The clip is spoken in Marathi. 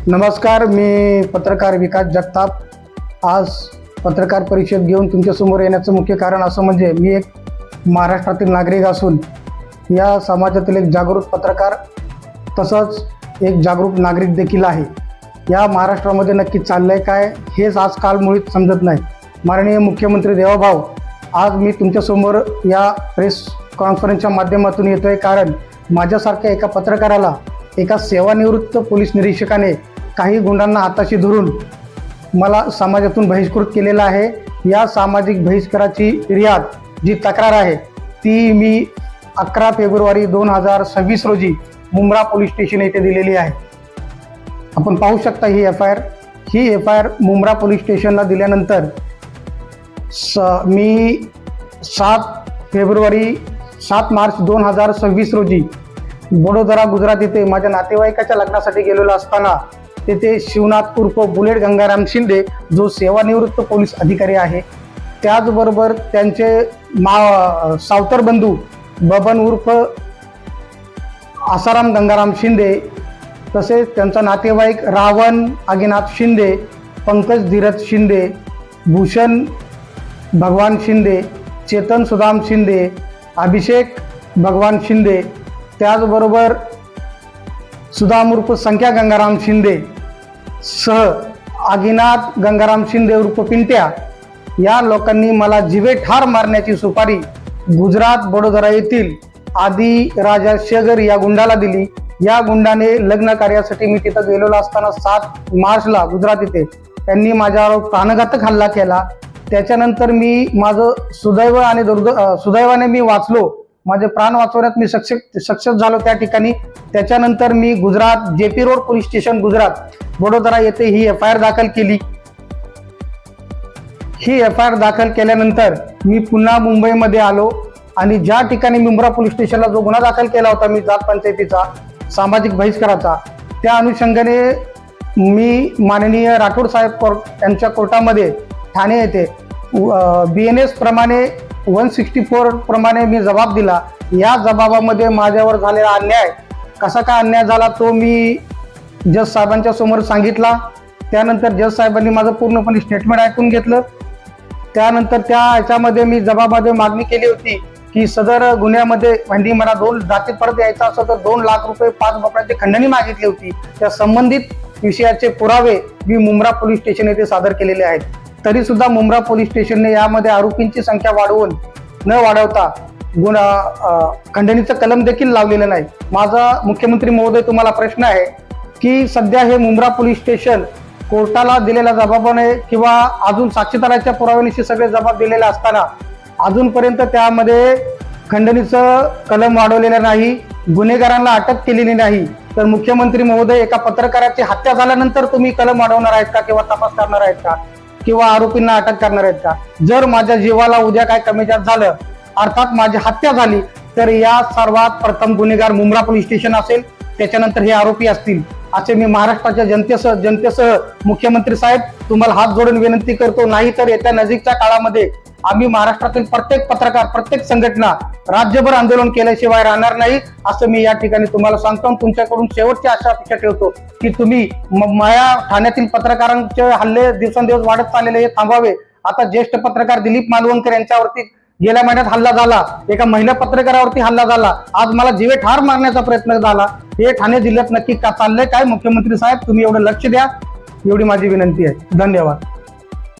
नमस्कार, मी पत्रकार विकास जगताप। आज पत्रकार परिषद घेऊन तुमच्यासमोर येण्याचं मुख्य कारण असं म्हणजे मी एक महाराष्ट्रातील नागरिक असून या समाजातील एक जागरूक पत्रकार तसंच एक जागरूक नागरिक देखील आहे। या महाराष्ट्रामध्ये नक्की चाललंय काय हेच आजकाल मुळीच समजत नाही। माननीय मुख्यमंत्री देवाभाऊ, आज मी तुमच्यासमोर या प्रेस कॉन्फरन्सच्या माध्यमातून येतोय कारण माझ्यासारख्या एका पत्रकाराला एका सेवानिवृत्त पोलीस निरीक्षकाने काही गुंडांना हाताशी धरून मला समाजातून बहिष्कृत केलेला आहे। या सामाजिक बहिष्काराची जी तक्रार आहे ती मी 11 फेब्रुवारी 2026 रोजी मुंब्रा पोलीस स्टेशन येथे दिलेली आहे। आपण पाहू शकता ही F I R Mumbra police स्टेशनला दिल्यानंतर मी 7 मार्च 2026 रोजी वडोदरा गुजरात येथे माझ्या नातेवाईकाच्या लग्नासाठी गेलेलो असताना तेथे शिवनाथ उर्फ बुलेट गंगाराम शिंदे जो सेवानिवृत्त पोलीस अधिकारी आहे, त्याचबरोबर त्यांचे सावतर बंधू बबन उर्फ आसाराम गंगाराम शिंदे, तसेच त्यांचा नातेवाईक रावण आगीनाथ शिंदे, पंकज धीरज शिंदे, भूषण भगवान शिंदे, चेतन सुदाम शिंदे, अभिषेक भगवान शिंदे, त्याचबरोबर सुदाम उर्फ संख्या गंगाराम शिंदे सह आगीनाथ गंगाराम शिंदे उर्फ पिंट्या या लोकांनी मला जिवे ठार मारण्याची सुपारी गुजरात वडोदरा येथील आदी राजा शेगर या गुंडाला दिली। या गुंडाने लग्न कार्यासाठी मी तिथं गेलेलो असताना 7 मार्चला गुजरात येथे त्यांनी माझ्यावर प्राणघातक हल्ला केला। त्याच्यानंतर मी माझं सुदैवाने मी वाचलो, माझे प्राण वाचवण्यात मी सक्सेस झालो त्या ठिकाणी। त्याच्यानंतर मी Gujarat JP road police station Gujarat Vadodara येथे ही एफ आय आर दाखल केली। ही एफ आय आर दाखल केल्यानंतर मी पुन्हा मुंबईमध्ये आलो आणि ज्या ठिकाणी मुंब्रा पोलीस स्टेशनला जो गुन्हा दाखल केला होता मी जात पंचायतीचा सामाजिक बहिष्काराचा, त्या अनुषंगाने मी माननीय राठोड साहेब यांच्या कोर्टामध्ये ठाणे येथे BNS प्रमाणे 164 प्रमाणे मी जबाब दिला। या जबाबामध्ये माझ्यावर झालेला अन्याय कसा काय अन्याय झाला तो मी जज साहेबांच्या समोर सांगितला। त्यानंतर जज साहेबांनी माझं पूर्णपणे स्टेटमेंट ऐकून घेतलं। त्यानंतर त्या ह्याच्यामध्ये मी जबाबामध्ये मागणी केली होती की सदर गुन्ह्यामध्ये म्हणजे मला 2 जाती परत यायचा असं तर 2 लाख रुपये 5 बोकडाची खंडणी मागितली होती। त्या संबंधित विषयाचे पुरावे मी मुंब्रा पोलीस स्टेशन येथे सादर केलेले आहेत। तरी सुद्धा मुंब्रा पोलीस स्टेशनने यामध्ये आरोपींची संख्या न वाढवता खंडणीचं कलम देखील लावलेलं नाही। माझा मुख्यमंत्री महोदय तुम्हाला प्रश्न आहे की सध्या हे मुंब्रा पोलीस स्टेशन कोर्टाला दिलेल्या जबाबाने किंवा अजून साक्षीदाराच्या पुराव्यानिशी सगळे जबाब दिलेले असताना अजूनपर्यंत त्यामध्ये खंडणीचं कलम वाढवलेलं नाही, गुन्हेगारांना अटक केलेली नाही, तर मुख्यमंत्री महोदय एका पत्रकाराची हत्या झाल्यानंतर तुम्ही कलम वाढवणार आहेत का किंवा तपास करणार आहेत का किंवा आरोपींना अटक करणार आहेत का? जर माझ्या जीवाला उद्या काय कमी जास्त झालं, अर्थात माझी हत्या झाली, तर या सर्वात प्रथम गुन्हेगार मुंब्रा पोलीस स्टेशन असेल, त्याच्यानंतर हे आरोपी असतील, असे मी महाराष्ट्राच्या जनतेसह मुख्यमंत्री साहेब तुम्हाला हात जोडून विनंती करतो। नाही तर येत्या नजीकच्या काळामध्ये आम्ही महाराष्ट्रातील प्रत्येक पत्रकार प्रत्येक संघटना राज्यभर आंदोलन केल्याशिवाय राहणार नाही असं मी या ठिकाणी तुम्हाला सांगतो। तुमच्याकडून शेवटची आशा अपेक्षा ठेवतो की तुम्ही ठाण्यातील पत्रकारांचे हल्ले दिवसेंदिवस वाढत चाललेले हे थांबावे। आता ज्येष्ठ पत्रकार दिलीप मालवणकर यांच्यावरती गेल्या महिन्यात हल्ला झाला, एका महिला पत्रकारावरती हल्ला झाला, आज मला जिवे ठार मारण्याचा प्रयत्न झाला। हे ठाणे जिल्ह्यात नक्की का चाललंय काय? मुख्यमंत्री साहेब तुम्ही एवढं लक्ष द्या, एवढी माझी विनंती आहे। धन्यवाद।